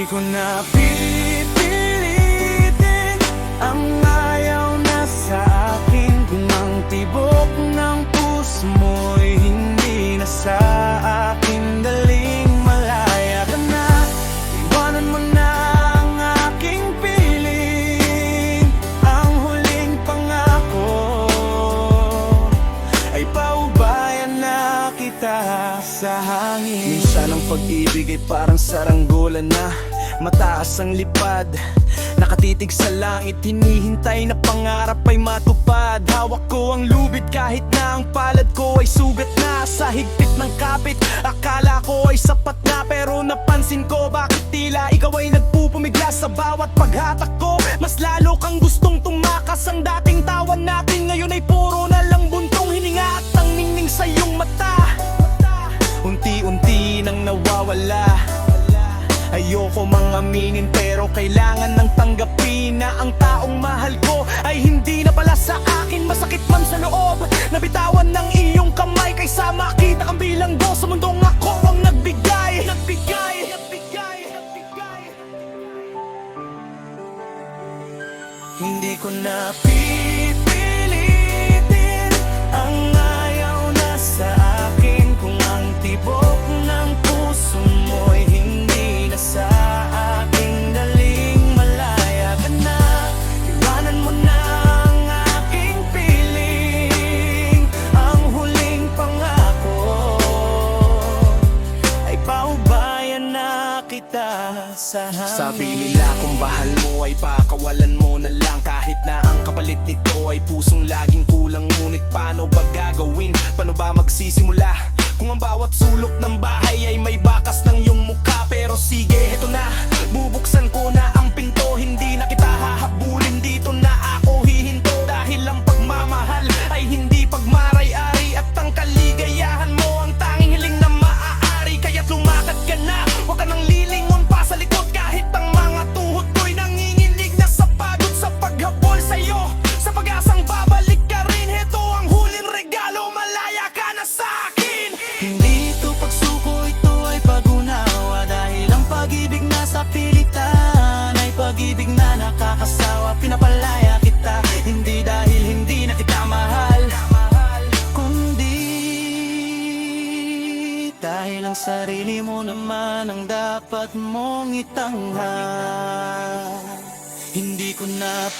ko na pipilitin ang ayaw na sa akin. Kung ang tibok ng puso mo'y hindi na sa akin, daling malaya ka na. Iwanan mo na ang aking piling. Ang huling pangako ay paubayan na kita sa hangin. Minsan ang pag-ibig ay parang saranggola na mataas ang lipad, nakatitig sa langit, hinihintay na pangarap ay matupad. Hawak ko ang lubid kahit na ang palad ko ay sugat na. Sa higpit ng kapit, akala ko ay sapat na, pero napansin ko bakit tila ikaw ay nagpupumigla. Sa bawat paghatak ko, mas lalo kang gustong tumakas. Ang dating tawan natin ngayon ay puro na lang buntong hininga, at ang ningning sa iyong mata unti-unti nang nawawala. Ayoko mang aminin pero kailangan nang tanggapin na ang taong mahal ko ay hindi na pala sa akin. Masakit man sa loob, nabitawan ng iyong kamay, kaysa makita kang bilanggo sa mundong ako ang nagbigay. Hindi ko na pipilitin ang ayaw na sa akin. Kung ang tibok ng puso mo'y hindi na sa akin, daling malaya ka na. Iwanan mo na ang aking piling. Ang huling pangako ay paubayan na kita sa hangin. Sabi nila kung bahal mo ay pakawalan mo na lang, kahit na ang kapalit nito ay pusong laging kulang. Ngunit paano ba gagawin? Paano ba magsisimula? Kung ang bawat sulok ng bahay ay may bakas ng iyong mukha. Pero sige, heto na, bubuksan ko na ang pinto. Hindi na kita hahabulin, dito na ako hihinto. Dahil ang pagmamahal ay hindi pagmaray-ari, at ang kaligayahan mo ang tanging hiling na maaari. Kaya't lumakad ka na, huwag ka nang lilingon pa sa likod. Kahit ang mga tuhod ko'y nanginginig na sa pagod sa paghabol sa'yo, sa pag-asang babalik ka rin. Heto ang huling regalo, malaya ka na sa akin. Hindi ito pagsuko, ito ay pag-unawa. Dahil ang pag-ibig na sa pilitan ay pag-ibig na nakakasawa. Pinapalaya kita, hindi dahil hindi na kita mahal, kundi dahil ang sarili mo naman ang dapat mong itanghal. Hindi ko na